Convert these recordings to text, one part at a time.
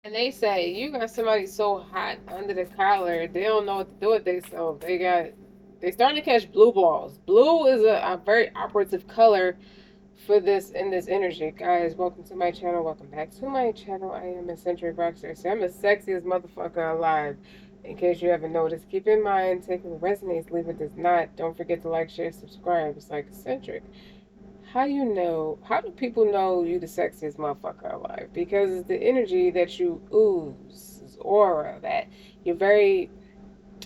And they say you got somebody so hot under the collar, they don't know what to do with themselves. They starting to catch blue balls. Blue is a very operative color for this in this energy. Guys, welcome to my channel. Welcome back to my channel. I am eccentric RockStar'Seed. I'm the sexiest motherfucker alive. In case you haven't noticed, keep in mind, taking resonates, leave it does not. Don't forget to like, share, subscribe. It's like eccentric. How do people know you the sexiest motherfucker alive? Because it's the energy that you ooze, this aura, that you're very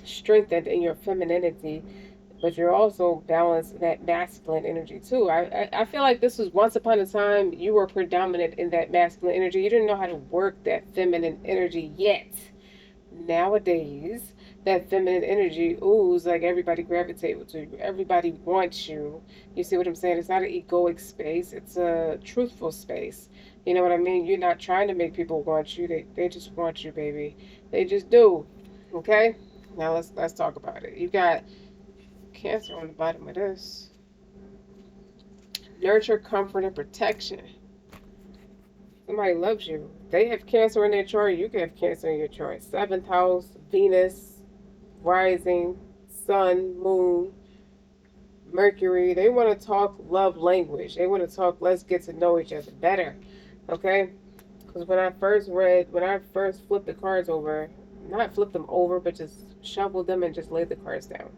strengthened in your femininity, but you're also balanced that masculine energy too. I feel like this was once upon a time you were predominant in that masculine energy. You didn't know how to work that feminine energy yet. Nowadays, that feminine energy ooze like everybody gravitates to you. Everybody wants you. You see what I'm saying? It's not an egoic space. It's a truthful space. You know what I mean? You're not trying to make people want you. They just want you, baby. They just do. Okay? Now let's talk about it. You got Cancer on the bottom of this. Nurture, comfort, and protection. Somebody loves you. They have Cancer in their chart. You can have Cancer in your chart. Seventh house, Venus, rising, sun, moon, Mercury. They want to talk love language. They want to talk, let's get to know each other better. Okay? Because when I first flipped the cards over, not flipped them over, but just shuffled them and just laid the cards down.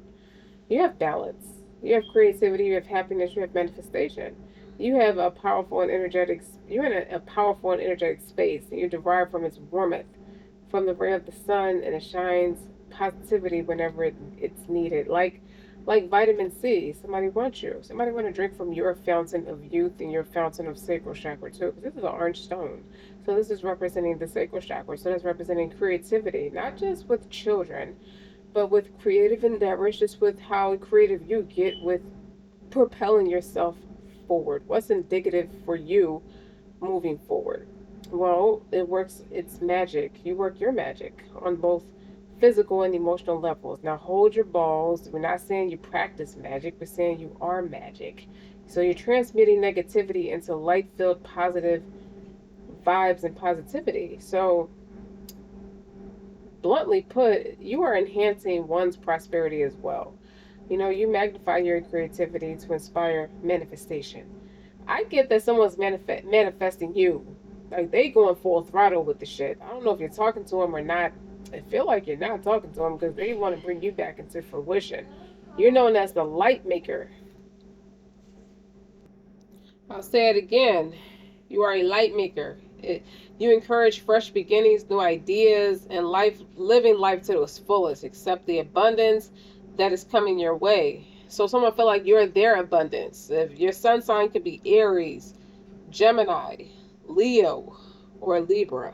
You have balance. You have creativity. You have happiness. You have manifestation. You have a powerful and energetic. You're in a powerful and energetic space, and you derive from its warmth, from the ray of the sun, and it shines positivity whenever it's needed. Like vitamin C. Somebody wants you. Somebody want to drink from your fountain of youth and your fountain of sacral chakra too. Because this is an orange stone. So this is representing the sacral chakra. So that's representing creativity, not just with children, but with creative endeavors, just with how creative you get with propelling yourself forward. What's indicative for you moving forward? Well, it's magic. You work your magic on both physical and emotional levels. Now, hold your balls. We're not saying you practice magic, we're saying you are magic. So, you're transmitting negativity into light filled positive vibes and positivity. So, bluntly put, you are enhancing one's prosperity as well. You know, you magnify your creativity to inspire manifestation. I get that someone's manifesting you. Like, they going full throttle with the shit. I don't know if you're talking to them or not. I feel like you're not talking to them because they want to bring you back into fruition. You're known as the light maker. I'll say it again. You are a light maker. You encourage fresh beginnings, new ideas, and living life to its fullest. Accept the abundance that is coming your way. So someone feel like you're their abundance. If your sun sign could be Aries, Gemini, Leo, or Libra,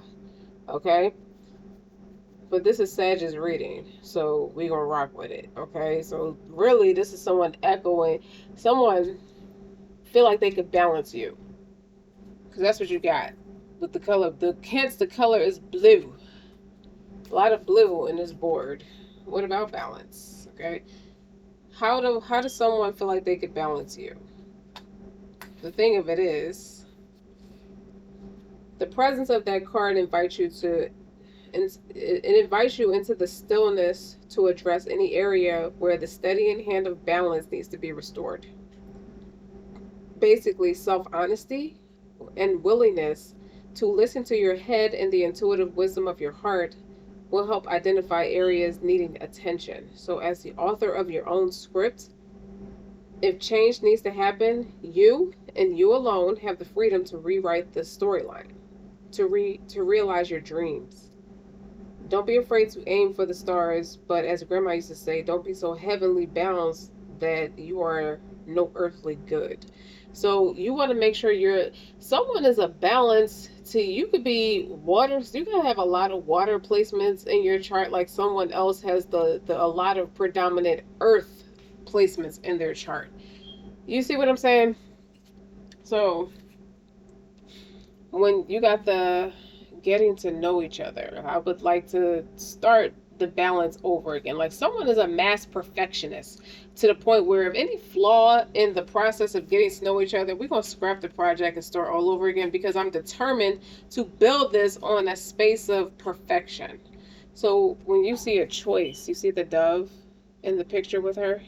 okay? But this is Sag's reading, so we gonna rock with it, okay? So really, this is someone echoing. Someone feel like they could balance you, because that's what you got with the color. Hence the color is blue. A lot of blue in this board. What about balance? Okay. How does someone feel like they could balance you? The thing of it is, the presence of that card invites you to it invites you into the stillness to address any area where the steadying hand of balance needs to be restored. Basically, self-honesty and willingness to listen to your head and the intuitive wisdom of your heart will help identify areas needing attention. So, as the author of your own script, if change needs to happen, you and you alone have the freedom to rewrite the storyline, to realize your dreams. Don't be afraid to aim for the stars, but as Grandma used to say, don't be so heavenly balanced that you are no earthly good. So you want to make sure someone is a balance to you. Could be water. You can have a lot of water placements in your chart, like someone else has a lot of predominant earth placements in their chart. You see what I'm saying? So when you got the getting to know each other, I would like to start the balance over again. Like someone is a mass perfectionist to the point where if any flaw in the process of getting to know each other, we're going to scrap the project and start all over again because I'm determined to build this on a space of perfection. So when you see a choice, you see the dove in the picture with her.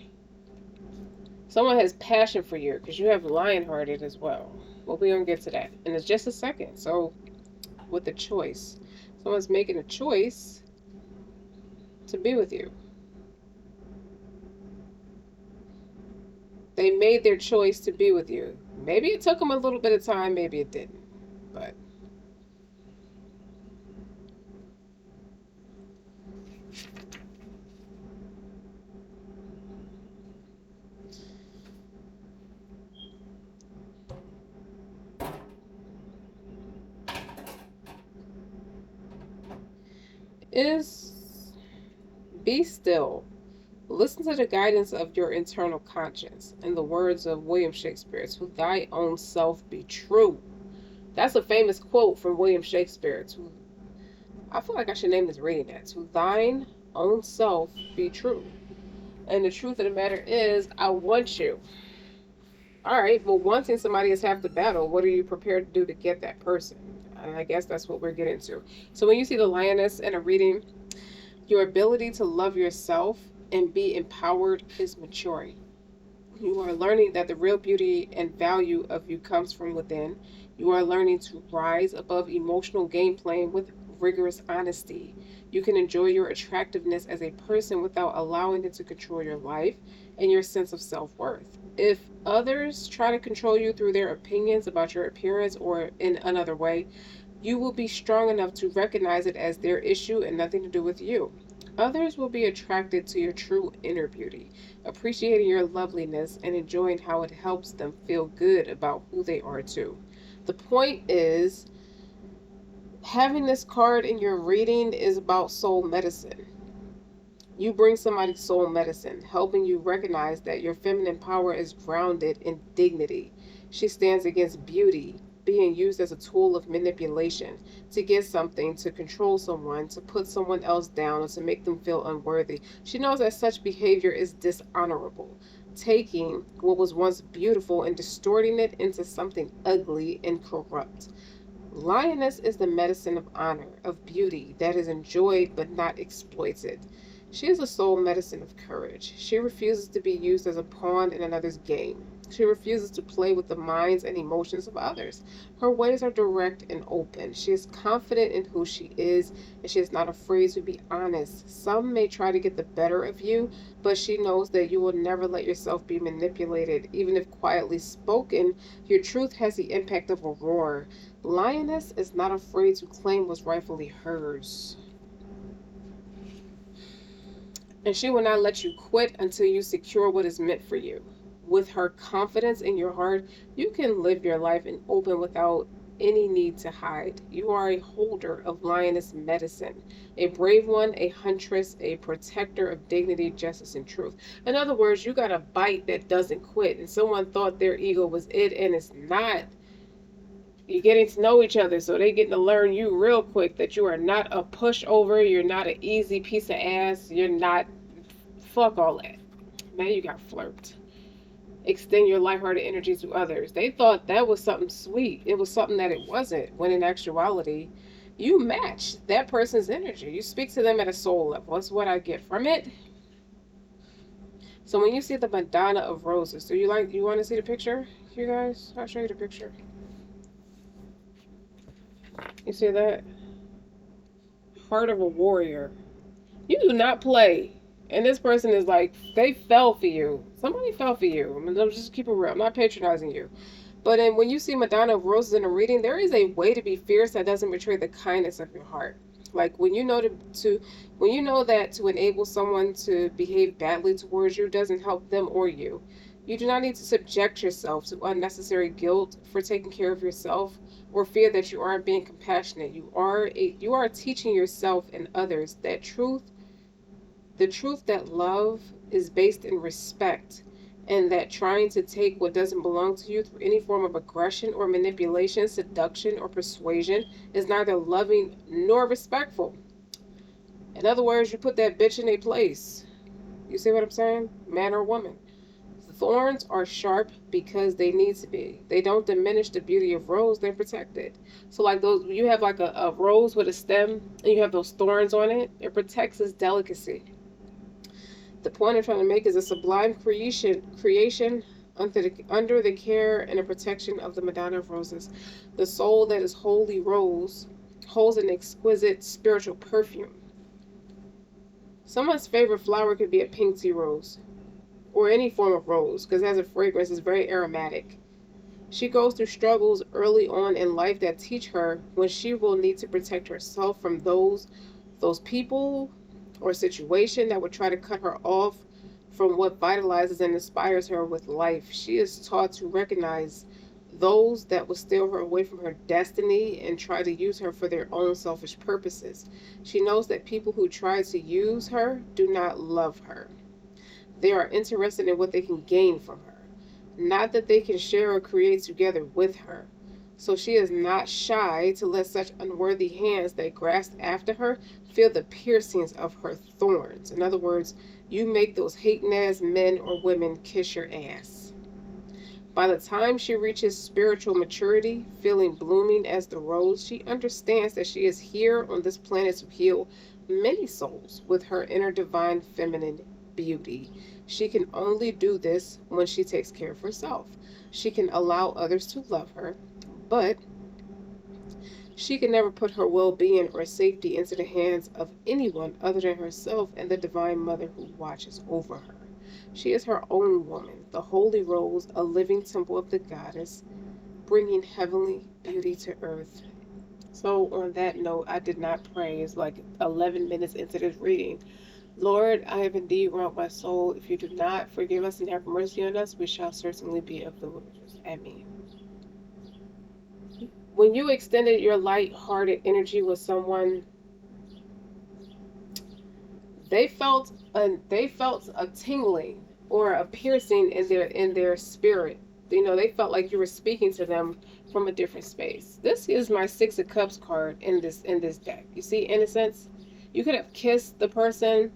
Someone has passion for you because you have lion-hearted as well. Well, we're going to get to that in just a second. So with the choice, someone's making a choice to be with you. They made their choice to be with you. Maybe it took them a little bit of time, maybe it didn't. But is be still. Listen to the guidance of your internal conscience. In the words of William Shakespeare, to thy own self be true. That's a famous quote from William Shakespeare. I feel like I should name this reading that. To thine own self be true. And the truth of the matter is, I want you. All right, well, wanting somebody is half the battle. What are you prepared to do to get that person? And I guess that's what we're getting to. So when you see the lioness in a reading, your ability to love yourself and be empowered is maturing. You are learning that the real beauty and value of you comes from within. You are learning to rise above emotional game playing with rigorous honesty. You can enjoy your attractiveness as a person without allowing it to control your life and your sense of self-worth. If others try to control you through their opinions about your appearance or in another way, you will be strong enough to recognize it as their issue and nothing to do with you. Others will be attracted to your true inner beauty, appreciating your loveliness and enjoying how it helps them feel good about who they are too. The point is, having this card in your reading is about soul medicine. You bring somebody soul medicine, helping you recognize that your feminine power is grounded in dignity. She stands against beauty, being used as a tool of manipulation, to get something, to control someone, to put someone else down, or to make them feel unworthy. She knows that such behavior is dishonorable, taking what was once beautiful and distorting it into something ugly and corrupt. Lioness is the medicine of honor, of beauty that is enjoyed but not exploited. She is a soul medicine of courage. She refuses to be used as a pawn in another's game. She refuses to play with the minds and emotions of others. Her ways are direct and open. She is confident in who she is, and she is not afraid to be honest. Some may try to get the better of you, but she knows that you will never let yourself be manipulated. Even if quietly spoken, your truth has the impact of a roar. Lioness is not afraid to claim what's rightfully hers. And she will not let you quit until you secure what is meant for you. With her confidence in your heart, you can live your life in open without any need to hide. You are a holder of lioness medicine, a brave one, a huntress, a protector of dignity, justice, and truth. In other words, you got a bite that doesn't quit, and someone thought their ego was it, and it's not. You're getting to know each other, so they're getting to learn you real quick that you are not a pushover, you're not an easy piece of ass, you're not. Fuck all that. Man, you got flirt. Extend your lighthearted energy to others. They thought that was something sweet. It was something that it wasn't, when in actuality, you match that person's energy. You speak to them at a soul level. That's what I get from it. So when you see the Madonna of Roses, do you want to see the picture, you guys? I'll show you the picture. You see that? Heart of a warrior. You do not play. And this person is like, they fell for you. Somebody fell for you. I mean, let's just keep it real. I'm not patronizing you. But then when you see Madonna of Roses in a reading, there is a way to be fierce that doesn't betray the kindness of your heart. Like when you know when you know that to enable someone to behave badly towards you doesn't help them or you. You do not need to subject yourself to unnecessary guilt for taking care of yourself or fear that you aren't being compassionate. You are teaching yourself and others that the truth that love is based in respect, and that trying to take what doesn't belong to you through any form of aggression or manipulation, seduction or persuasion is neither loving nor respectful. In other words, you put that bitch in a place. You see what I'm saying? Man or woman. Thorns are sharp because they need to be. They don't diminish the beauty of rose, they protect it. So like those, you have like a rose with a stem and you have those thorns on it, it protects its delicacy. The point I'm trying to make is a sublime creation under the care and the protection of the Madonna of Roses. The soul that is wholly rose holds an exquisite spiritual perfume. Someone's favorite flower could be a pink tea rose or any form of rose because it has a fragrance, it's very aromatic. She goes through struggles early on in life that teach her when she will need to protect herself from those people or situation that would try to cut her off from what vitalizes and inspires her with life. She is taught to recognize those that will steal her away from her destiny and try to use her for their own selfish purposes. She knows that people who try to use her do not love her. They are interested in what they can gain from her, not that they can share or create together with her. So she is not shy to let such unworthy hands that grasp after her feel the piercings of her thorns. In other words, you make those hating ass men or women kiss your ass. By the time she reaches spiritual maturity, feeling blooming as the rose, she understands that she is here on this planet to heal many souls with her inner divine feminine beauty. She can only do this when she takes care of herself. She can allow others to love her, but she can never put her well-being or safety into the hands of anyone other than herself and the Divine Mother who watches over her. She is her own woman, the holy rose, a living temple of the goddess, bringing heavenly beauty to earth. So on that note, I did not pray. It's like 11 minutes into this reading. Lord, I have indeed wronged my soul. If you do not forgive us and have mercy on us, we shall certainly be of the losers. Amen. When you extended your light-hearted energy with someone, they felt a tingling or a piercing in their spirit. You know, they felt like you were speaking to them from a different space. This is my Six of Cups card in this deck. You see, innocence. You could have kissed the person,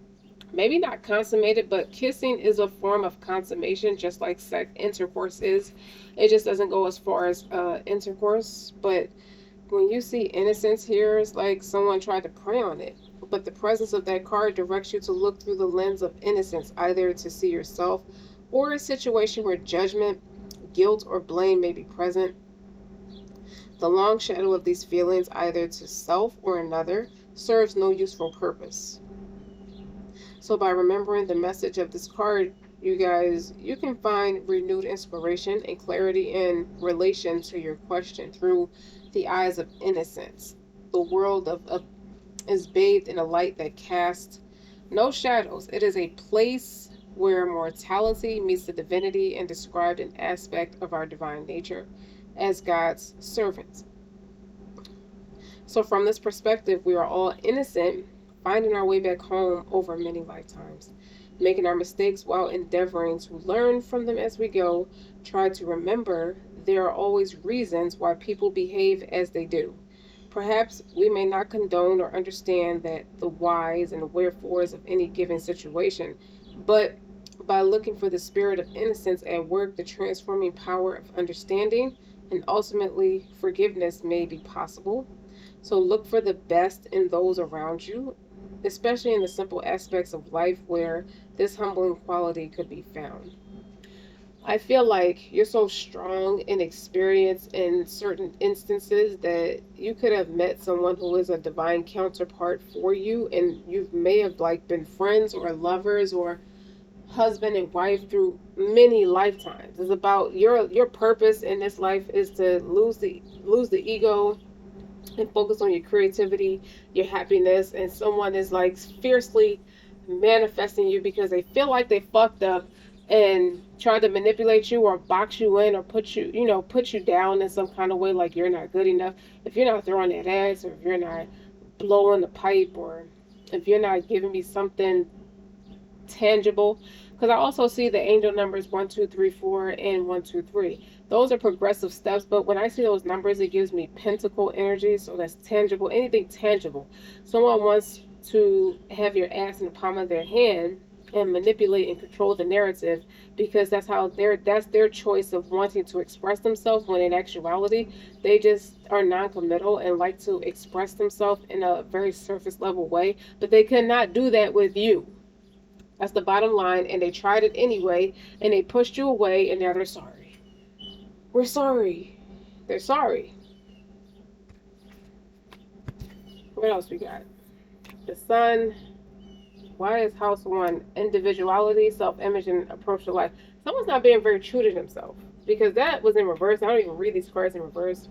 maybe not consummated, but kissing is a form of consummation, just like sex intercourse is. It just doesn't go as far as intercourse. But when you see innocence here, it's like someone tried to prey on it. But the presence of that card directs you to look through the lens of innocence, either to see yourself or a situation where judgment, guilt, or blame may be present. The long shadow of these feelings, either to self or another, serves no useful purpose. So by remembering the message of this card, you guys, you can find renewed inspiration and clarity in relation to your question through the eyes of innocence. The world is bathed in a light that casts no shadows. It is a place where mortality meets the divinity and described an aspect of our divine nature as God's servants. So from this perspective, we are all innocent, finding our way back home over many lifetimes, making our mistakes while endeavoring to learn from them as we go. Try to remember there are always reasons why people behave as they do. Perhaps we may not condone or understand that the whys and wherefores of any given situation, but by looking for the spirit of innocence at work, the transforming power of understanding and ultimately forgiveness may be possible. So look for the best in those around you, especially in the simple aspects of life where this humbling quality could be found. I feel like you're so strong and experienced in certain instances that you could have met someone who is a divine counterpart for you, and you may have like been friends or lovers or husband and wife through many lifetimes. It's about your purpose in this life is to lose the ego and focus on your creativity, your happiness, and someone is like fiercely manifesting you because they feel like they fucked up and try to manipulate you or box you in or put you down in some kind of way, like you're not good enough if you're not throwing that ass, or if you're not blowing the pipe, or if you're not giving me something tangible. Because I also see the angel numbers 1 2 3 4 and 1 2 3. Those are progressive steps, but when I see those numbers, it gives me pentacle energy. So that's tangible, anything tangible. Someone wants to have your ass in the palm of their hand and manipulate and control the narrative, because that's their choice of wanting to express themselves, when in actuality they just are non-committal and like to express themselves in a very surface level way, but they cannot do that with you. That's the bottom line, and they tried it anyway, and they pushed you away, and now they're sorry. We're sorry. They're sorry. What else we got? The sun. Why is house one? Individuality, self-image, and approach to life. Someone's not being very true to themselves, because that was in reverse. I don't even read these cards in reverse.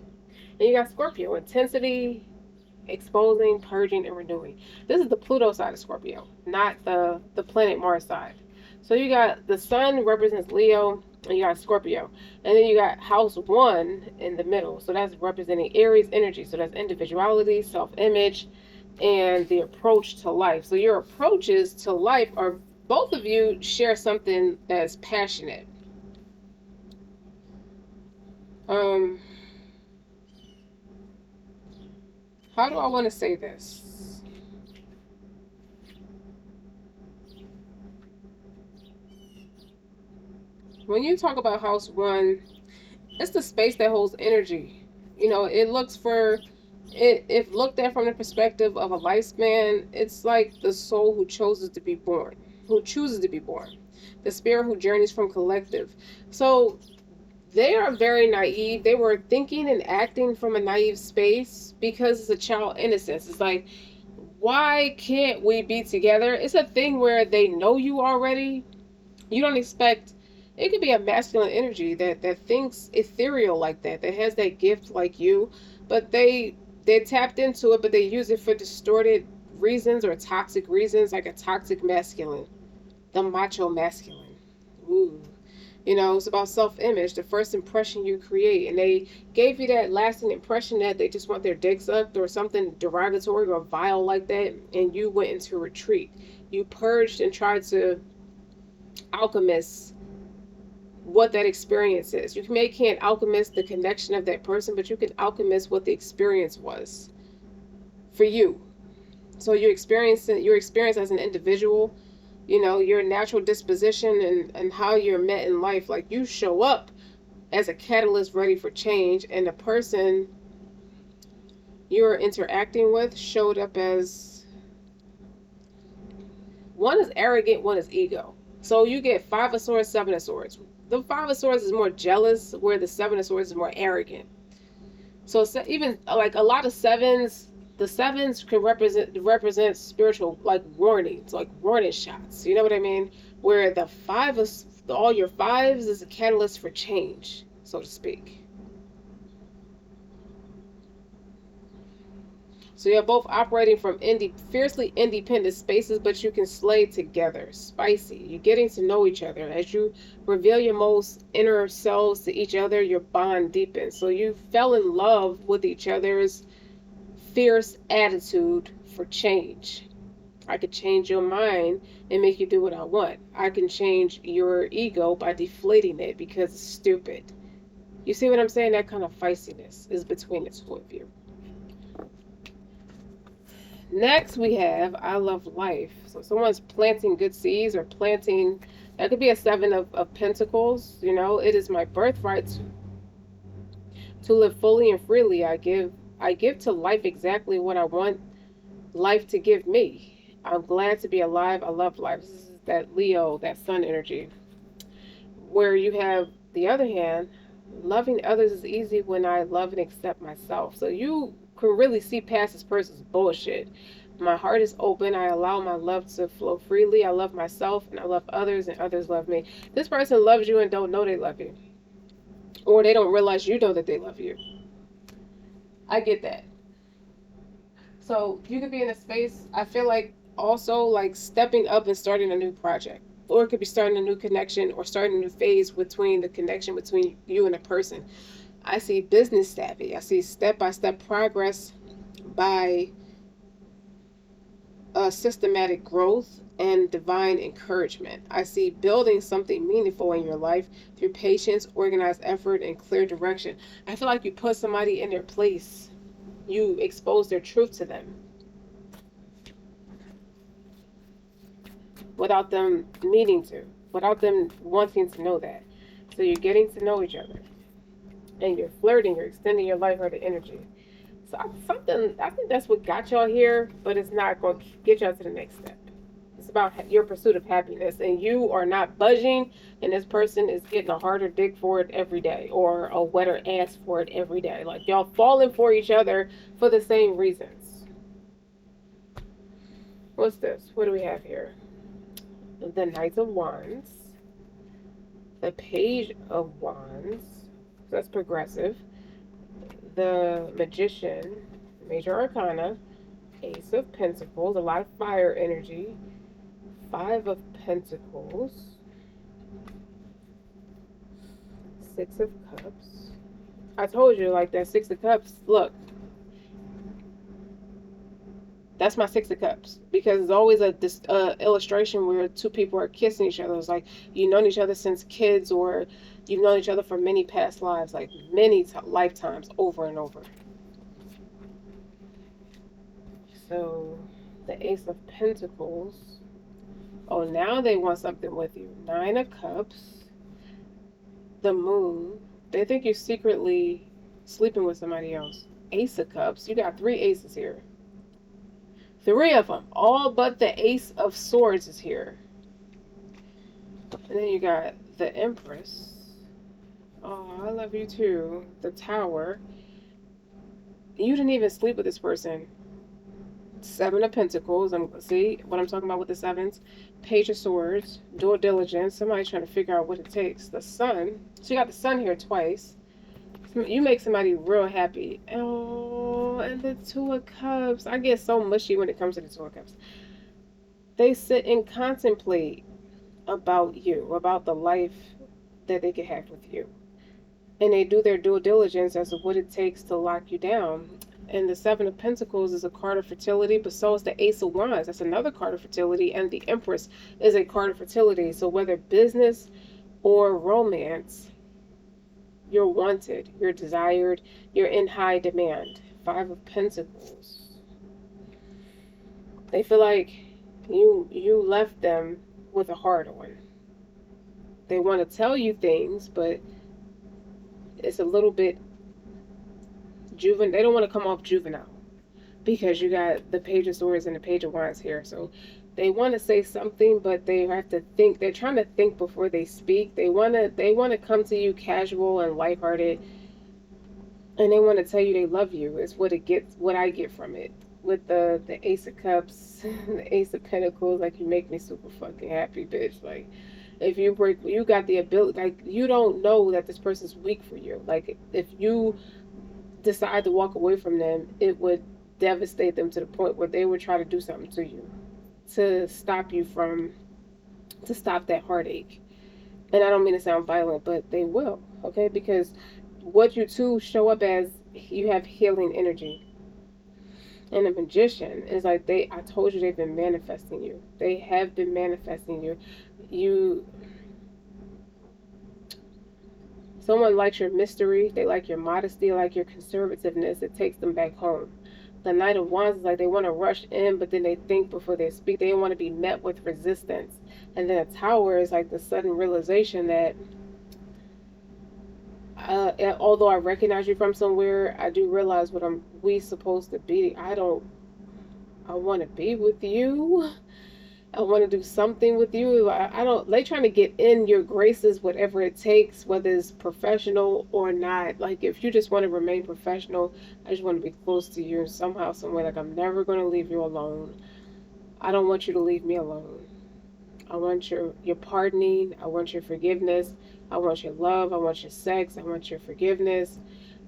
And you got Scorpio. Intensity, exposing, purging, and renewing. This is the Pluto side of Scorpio, not the planet Mars side. So you got the sun represents Leo, and you got Scorpio. And then you got house one in the middle. So that's representing Aries energy. So that's individuality, self-image, and the approach to life. So your approaches to life are, both of you share something that's passionate. How do I want to say this? When you talk about house one, it's the space that holds energy. You know, it looks for it, if looked at from the perspective of a lifespan, it's like the soul who chooses to be born, the spirit who journeys from collective. So they are very naive. They were thinking and acting from a naive space because it's a child innocence. It's like, why can't we be together? It's a thing where they know you already. You don't expect, it could be a masculine energy that thinks ethereal like that has that gift like you, but they tapped into it, but they use it for distorted reasons or toxic reasons, like a toxic masculine, the macho masculine. Ooh. You know, it's about self-image, the first impression you create. And they gave you that lasting impression that they just want their dick sucked or something derogatory or vile like that. And you went into retreat. You purged and tried to alchemist what that experience is. You can't alchemist the connection of that person, but you can alchemist what the experience was for you. So your experience as an individual, you know, your natural disposition and how you're met in life. Like, you show up as a catalyst ready for change, and the person you're interacting with showed up as, one is arrogant, one is ego. So you get Five of Swords, Seven of Swords. The Five of Swords is more jealous, where the Seven of Swords is more arrogant. So even like a lot of sevens, the sevens can represent spiritual, like warnings, like warning shots. You know what I mean? Where the five of all your fives is a catalyst for change, so to speak. So you're both operating from fiercely independent spaces, but you can slay together. Spicy. You're getting to know each other. As you reveal your most inner selves to each other, your bond deepens. So you fell in love with each other's fierce attitude for change. I could change your mind and make you do what I want. I can change your ego by deflating it because it's stupid. You see what I'm saying? That kind of feistiness is between the two of you. Next, we have I love life. So someone's planting good seeds or planting, that could be a Seven of Pentacles. You know, it is my birthright to live fully and freely. I give to life exactly what I want life to give me. I'm glad to be alive. I love life. This is that Leo, that sun energy. Where you have the other hand, loving others is easy when I love and accept myself. So you can really see past this person's bullshit. My heart is open. I allow my love to flow freely. I love myself and I love others and others love me. This person loves you and don't know they love you. Or they don't realize you know that they love you. I get that. So you could be in a space, I feel like, also like stepping up and starting a new project. Or it could be starting a new connection or starting a new phase between the connection between you and a person. I see business savvy. I see step-by-step progress by systematic growth and divine encouragement. I see building something meaningful in your life through patience, organized effort, and clear direction. I feel like you put somebody in their place. You expose their truth to them. without them needing to, without them wanting to know that. So you're getting to know each other, and you're flirting, you're extending your lighthearted energy. So I think that's what got y'all here, but it's not going to get y'all to the next step. It's about your pursuit of happiness, and you are not budging, and this person is getting a harder dick for it every day, or a wetter ass for it every day. Like y'all falling for each other for the same reasons. What's this? What do we have here? The Knight of Wands, the Page of Wands. So that's progressive. The Magician, Major Arcana, Ace of Pentacles, a lot of fire energy. Five of Pentacles, Six of Cups. I told you, like that Six of Cups. Look, that's my Six of Cups because it's always a this illustration where two people are kissing each other. It's like you've known each other since kids, or you've known each other for many past lives, like many lifetimes, over and over. So, the Ace of Pentacles. Oh, now they want something with you. Nine of Cups. The Moon. They think you're secretly sleeping with somebody else. Ace of Cups. You got three aces here. Three of them. All but the Ace of Swords is here. And then you got the Empress. Oh, I love you too. The Tower. You didn't even sleep with this person. Seven of Pentacles. See what I'm talking about with the sevens? Page of Swords. Due diligence. Somebody trying to figure out what it takes. The Sun. So you got the Sun here twice. You make somebody real happy. Oh, and the Two of Cups. I get so mushy when it comes to the Two of Cups. They sit and contemplate about you, about the life that they could have with you. And they do their due diligence as to what it takes to lock you down. And the Seven of Pentacles is a card of fertility, but so is the Ace of Wands. That's another card of fertility. And the Empress is a card of fertility. So whether business or romance, you're wanted, you're desired, you're in high demand. Five of Pentacles. They feel like you left them with a hard on. They want to tell you things, but it's a little bit juvenile. They don't want to come off juvenile because you got the Page of Swords and the Page of Wands here. So they want to say something, but they have to think. They're trying to think before they speak. They want to come to you casual and lighthearted, and they want to tell you they love you. It's what I get from it. With the Ace of Cups, the Ace of Pentacles, like you make me super fucking happy, bitch. Like if you got the ability, like you don't know that this person's weak for you. Like if you decide to walk away from them, it would devastate them to the point where they would try to do something to you to stop that heartache. And I don't mean to sound violent, but they will, okay? Because what you two show up as, you have healing energy. And the Magician is like I told you they've been manifesting you. They have been manifesting you. Someone likes your mystery, they like your modesty, like your conservativeness. It takes them back home. The Knight of Wands is like they want to rush in, but then they think before they speak. They don't want to be met with resistance. And then a Tower is like the sudden realization that although I recognize you from somewhere, I do realize what we supposed to be. I want to be with you. I want to do something with you. I don't, they trying to get in your graces, whatever it takes, whether it's professional or not. Like, if you just want to remain professional, I just want to be close to you somehow, some way. Like, I'm never going to leave you alone. I don't want you to leave me alone. I want your pardoning. I want your forgiveness. I want your love. I want your sex. I want your forgiveness.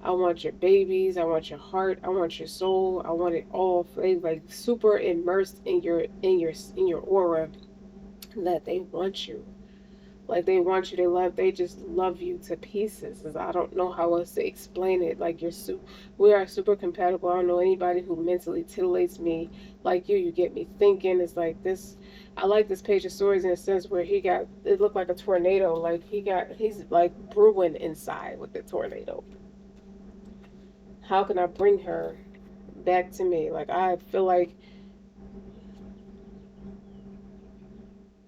I want your babies. I want your heart. I want your soul. I want it all. Like super immersed in your aura. That they want you. Like they want you. They just love you to pieces. I don't know how else to explain it. Like we are super compatible. I don't know anybody who mentally titillates me like you. You get me thinking. It's like this. I like this Page of Swords in a sense where it looked like a tornado. Like he's like brewing inside with the tornado. How can I bring her back to me? Like, I feel like,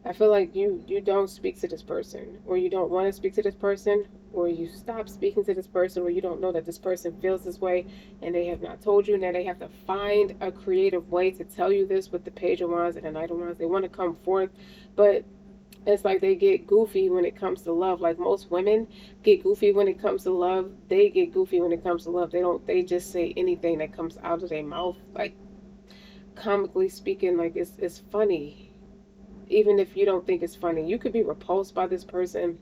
I feel like you don't speak to this person, or you don't want to speak to this person, or you stop speaking to this person, or you don't know that this person feels this way and they have not told you. Now they have to find a creative way to tell you this with the Page of Wands and the Knight of Wands. They want to come forth, but it's like they get goofy when it comes to love. Like most women get goofy when it comes to love. They get goofy when it comes to love. They just say anything that comes out of their mouth, like comically speaking, like it's funny. Even if you don't think it's funny, you could be repulsed by this person.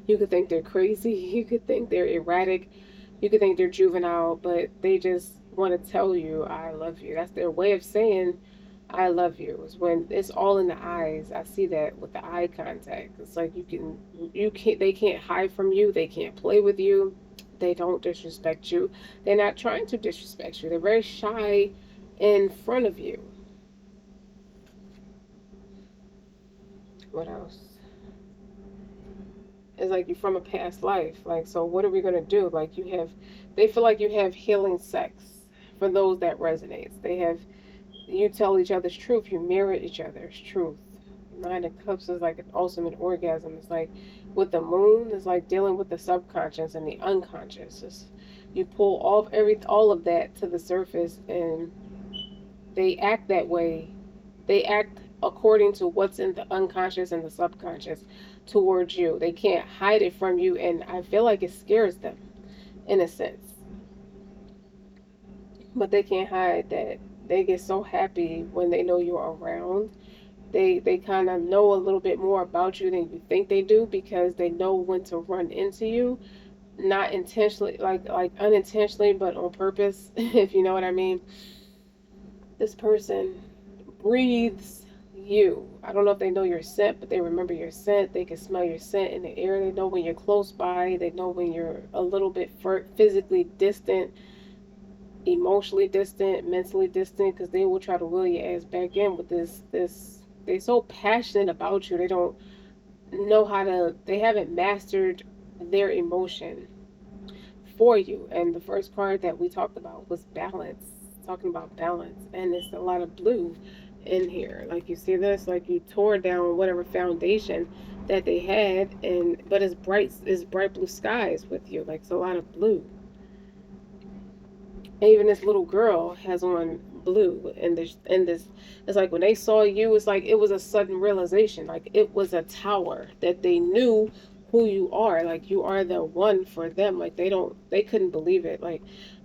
You could think they're crazy. You could think they're erratic. You could think they're juvenile, but they just want to tell you, I love you. That's their way of saying, I love you. Is when it's all in the eyes. I see that with the eye contact. It's like you can't, they can't hide from you. They can't play with you. They don't disrespect you. They're not trying to disrespect you. They're very shy in front of you. What else? It's like you're from a past life. Like, so what are we gonna do? Like, they feel like you have healing sex. For those that resonates, they have. You tell each other's truth. You mirror each other's truth. Nine of Cups is like an ultimate orgasm. It's like with the moon. It's like dealing with the subconscious and the unconscious. You pull all of that to the surface, and they act that way. They act according to what's in the unconscious and the subconscious towards you. They can't hide it from you, and I feel like it scares them in a sense. But they can't hide that they get so happy when they know you're around. They kind of know a little bit more about you than you think they do, because they know when to run into you, not intentionally, like unintentionally, but on purpose, if you know what I mean. This person breathes you. I don't know if they know your scent, but they remember your scent. They can smell your scent in the air. They know when you're close by. They know when you're a little bit physically distant, emotionally distant, mentally distant, because they will try to will your ass back in with this. They're so passionate about you. They don't know how to. They haven't mastered their emotion for you. And the first card that we talked about was balance, talking about balance. And it's a lot of blue in here. Like, you see this, like you tore down whatever foundation that they had, and but it's bright blue skies with you. Like, it's a lot of blue. And even this little girl has on blue, and this it's like when they saw you, it's like it was a sudden realization. Like, it was a tower that they knew who you are. Like, you are the one for them. Like, they couldn't believe it. Like,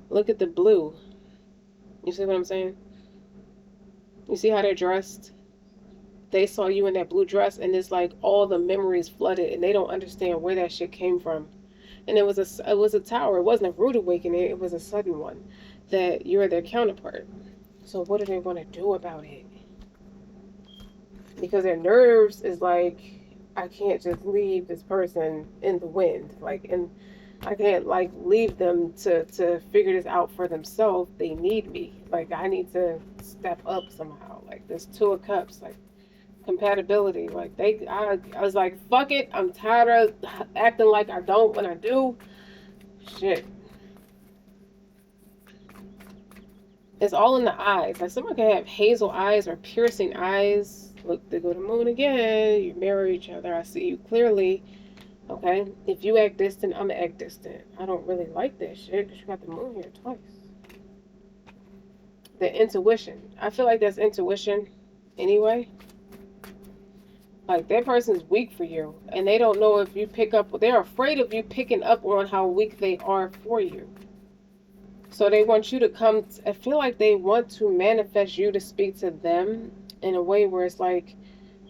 look at the blue. You see what I'm saying? You see how they're dressed? They saw you in that blue dress, and it's like all the memories flooded, and they don't understand where that shit came from. And it was a tower. It wasn't a rude awakening. It was a sudden one, that you're their counterpart. So what do they want to do about it? Because their nerves is like, I can't just leave this person in the wind. Like, and I can't like leave them to figure this out for themselves. They need me. Like, I need to step up somehow. Like, this Two of Cups, like compatibility. Like, I was like, fuck it. I'm tired of acting like I don't when I do. Shit. It's all in the eyes. Like, someone can have hazel eyes or piercing eyes. Look, they go to moon again. You mirror each other. I see you clearly. Okay? If you act distant, I'm gonna act distant. I don't really like that shit because you got the moon here twice. The intuition. I feel like that's intuition anyway. Like, that person's weak for you, and they don't know if you pick up. They're afraid of you picking up on how weak they are for you. So they want you to come. I feel like they want to manifest you to speak to them in a way where it's like,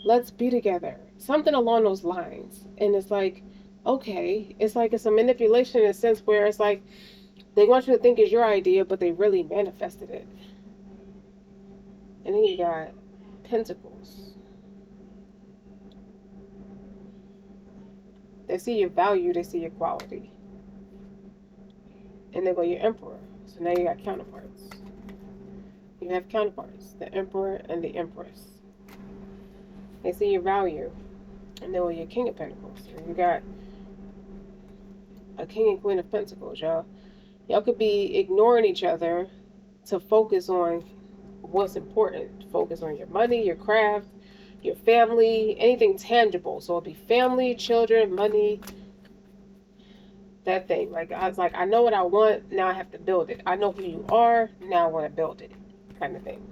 let's be together. Something along those lines. And it's like, okay. It's like it's a manipulation in a sense where it's like they want you to think it's your idea, but they really manifested it. And then you got Pentacles. They see your value, they see your quality. And they go, your Emperor. So now you got counterparts. You have counterparts, the Emperor and the Empress. They see your value. And then with your King of Pentacles, so you got a King and Queen of Pentacles, y'all. Y'all could be ignoring each other to focus on what's important. Focus on your money, your craft, your family, anything tangible. So it'll be family, children, money, that thing. Like I was like, I know what I want, now I have to build it. I know who you are, now I want to build it. Kind of thing.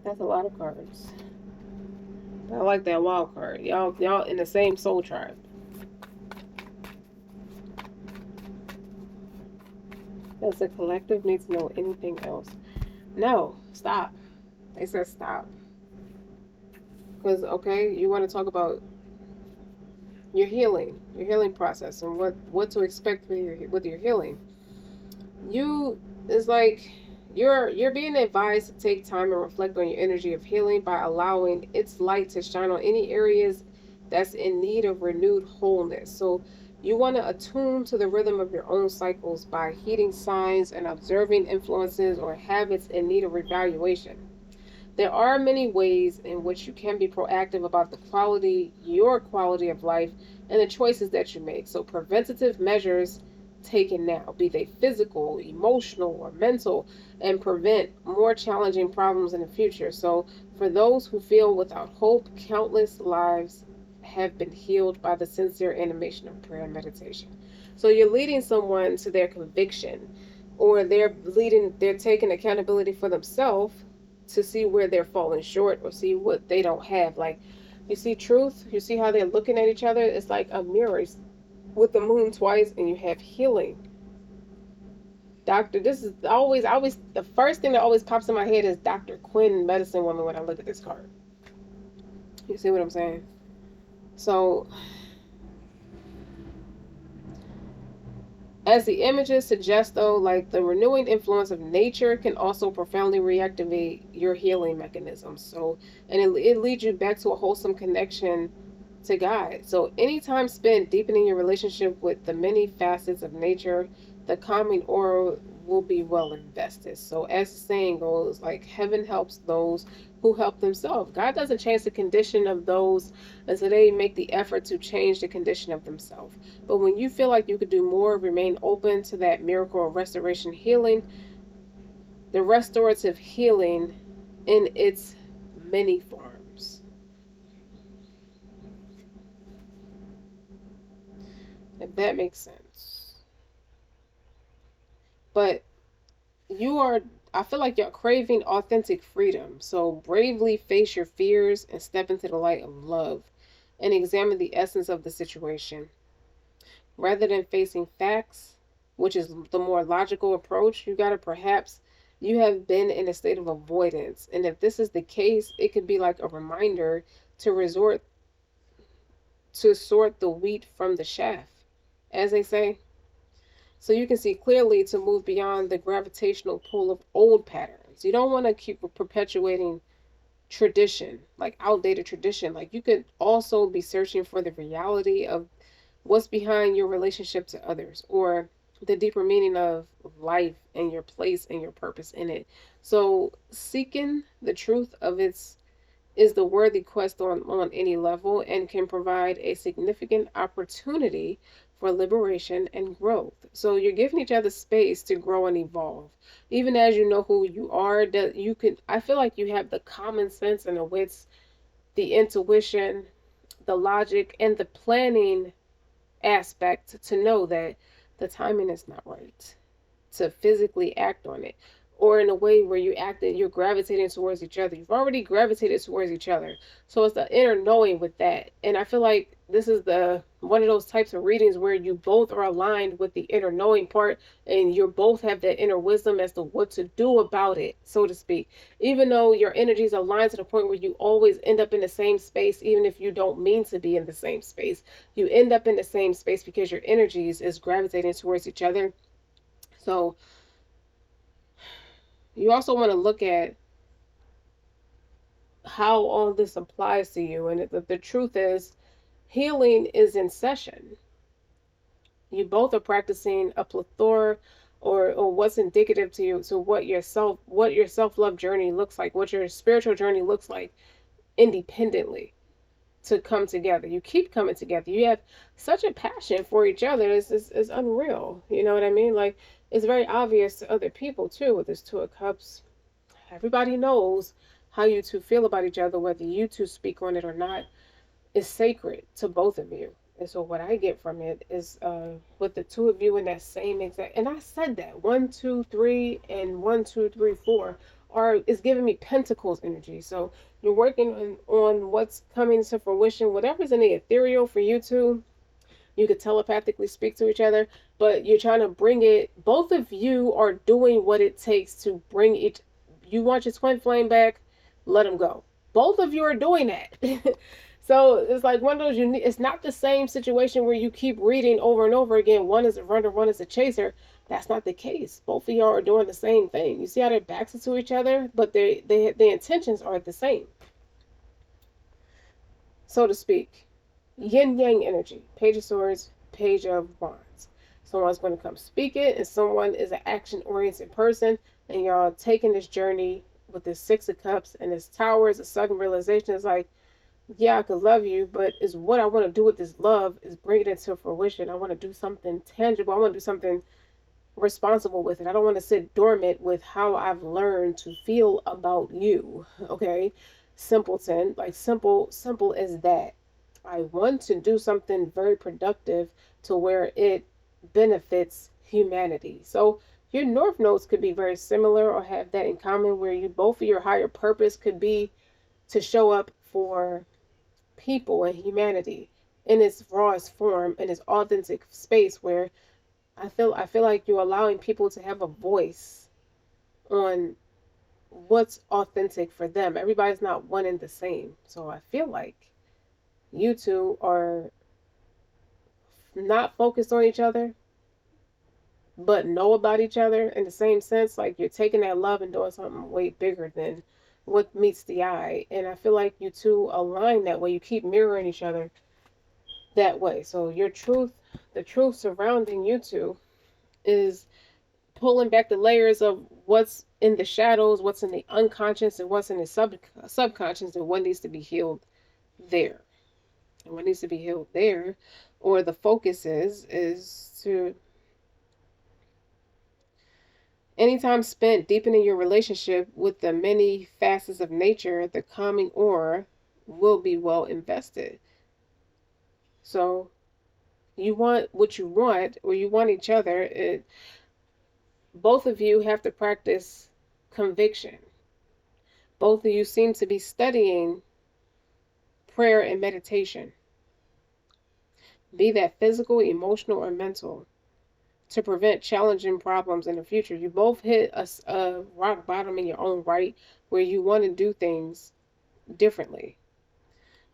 That's a lot of cards. I like that wild card. Y'all in the same soul tribe. Does the collective need to know anything else? No, stop. They said stop. Because, okay, you want to talk about your healing process, and what to expect with your healing. You it's like you're being advised to take time and reflect on your energy of healing by allowing its light to shine on any areas that's in need of renewed wholeness. So you want to attune to the rhythm of your own cycles by heeding signs and observing influences or habits in need of revaluation. There are many ways in which you can be proactive about your quality of life, and the choices that you make. So, preventative measures taken now, be they physical, emotional, or mental, and prevent more challenging problems in the future. So, for those who feel without hope, countless lives have been healed by the sincere animation of prayer and meditation. So, you're leading someone to their conviction, or they're taking accountability for themselves to see where they're falling short or see what they don't have. Like, you see truth, you see how they're looking at each other. It's like a mirror with the moon twice, and you have healing. Doctor, this is always the first thing that always pops in my head is Dr. Quinn, medicine woman, when I look at this card. You see what I'm saying? So, as the images suggest, though, like the renewing influence of nature can also profoundly reactivate your healing mechanisms. So, and it leads you back to a wholesome connection to God. So, any time spent deepening your relationship with the many facets of nature, the calming aura will be well invested. So, as the saying goes, like heaven helps those who help themselves. God doesn't change the condition of those until they make the effort to change the condition of themselves. But when you feel like you could do more, remain open to that miracle of restoration healing, the restorative healing in its many forms. If that makes sense. But you are, I feel like you're craving authentic freedom. So bravely face your fears and step into the light of love and examine the essence of the situation. Rather than facing facts, which is the more logical approach, you have been in a state of avoidance. And if this is the case, it could be like a reminder to resort to sort the wheat from the chaff, as they say. So you can see clearly to move beyond the gravitational pull of old patterns. You don't want to keep perpetuating tradition, like outdated tradition. Like you could also be searching for the reality of what's behind your relationship to others, or the deeper meaning of life and your place and your purpose in it. So seeking the truth of its is the worthy quest on any level and can provide a significant opportunity for liberation and growth. So you're giving each other space to grow and evolve. Even as you know who you are, that you can I feel like you have the common sense and the wits, the intuition, the logic, and the planning aspect to know that the timing is not right to physically act on it, or in a way where you're gravitating towards each other. You've already gravitated towards each other. So it's the inner knowing with that. And I feel like this is the one of those types of readings where you both are aligned with the inner knowing part, and you both have that inner wisdom as to what to do about it, so to speak. Even though your energies align to the point where you always end up in the same space, even if you don't mean to be in the same space, you end up in the same space because your energies is gravitating towards each other. So you also want to look at how all this applies to you. And the truth is, healing is in session. You both are practicing a plethora or what's indicative to you, so what your self-love journey looks like, what your spiritual journey looks like independently to come together. You keep coming together. You have such a passion for each other. It's unreal. You know what I mean? Like, it's very obvious to other people too with this Two of Cups. Everybody knows how you two feel about each other, whether you two speak on it or not. Is sacred to both of you. And so what I get from it is with the two of you in that same exact, and I said that 1, 2, 3 and 1, 2, 3, 4 are is giving me Pentacles energy. So you're working on what's coming to fruition, whatever's in the ethereal for you two. You could telepathically speak to each other, but you're trying to bring it. Both of you are doing what it takes to bring it. You want your twin flame back, let him go. Both of you are doing that. So it's like one of those unique. It's not the same situation where you keep reading over and over again. One is a runner, one is a chaser. That's not the case. Both of y'all are doing the same thing. You see how their backs are to each other, but the intentions are the same, so to speak. Yin yang energy. Page of Swords, Page of Wands. Someone's going to come speak it, and someone is an action oriented person, and y'all taking this journey with this Six of Cups and this Tower is a sudden realization. It's like, yeah, I could love you, but is what I want to do with this love is bring it into fruition. I want to do something tangible. I want to do something responsible with it. I don't want to sit dormant with how I've learned to feel about you. Okay? Simpleton, like simple as that. I want to do something very productive to where it benefits humanity. So your north nodes could be very similar or have that in common, where you both of your higher purpose could be to show up for people and humanity in its rawest form, in its authentic space, where I feel like you're allowing people to have a voice on what's authentic for them. Everybody's not one and the same. So I feel like you two are not focused on each other, but know about each other in the same sense. Like you're taking that love and doing something way bigger than what meets the eye. And I feel like you two align that way. You keep mirroring each other that way. So the truth surrounding you two is pulling back the layers of what's in the shadows, what's in the unconscious, and what's in the subconscious, and what needs to be healed there. And what needs to be healed there, or the focus is to anytime spent deepening your relationship with the many facets of nature, the calming aura will be well invested. So you want what you want, or you want each other. Both of you have to practice conviction. Both of you seem to be studying prayer and meditation, be that physical, emotional, or mental, to prevent challenging problems in the future. You both hit a rock bottom in your own right, where you want to do things differently.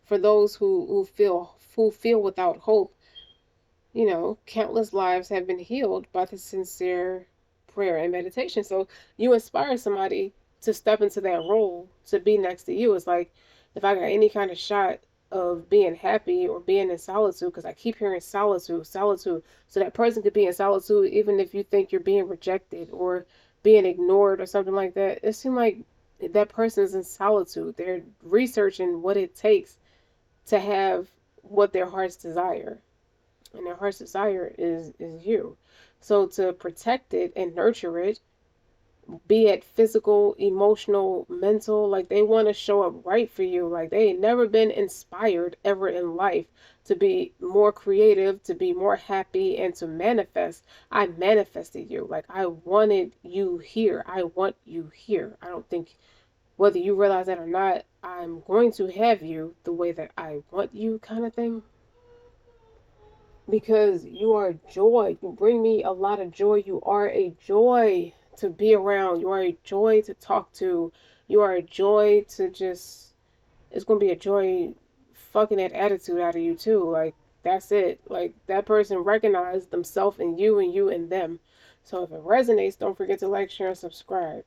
For those who feel without hope, countless lives have been healed by the sincere prayer and meditation. So you inspire somebody to step into that role, to be next to you. It's like, if I got any kind of shot of being happy or being in solitude, because I keep hearing solitude. So that person could be in solitude even if you think you're being rejected or being ignored or something like that. It seems like that person is in solitude. They're researching what it takes to have what their hearts desire. And their heart's desire is you. So to protect it and nurture it, be it physical, emotional, mental, like they want to show up right for you. Like they ain't never been inspired ever in life to be more creative, to be more happy, and to manifest. I manifested you. Like I wanted you here. I want you here. I don't think, whether you realize that or not, I'm going to have you the way that I want you, kind of thing. Because you are joy. You bring me a lot of joy. You are a joy to be around. You are a joy to talk to. You are a joy to just, it's going to be a joy fucking that attitude out of you too. Like, that's it. Like, that person recognized themselves in you and you in them. So if it resonates, don't forget to like, share, and subscribe.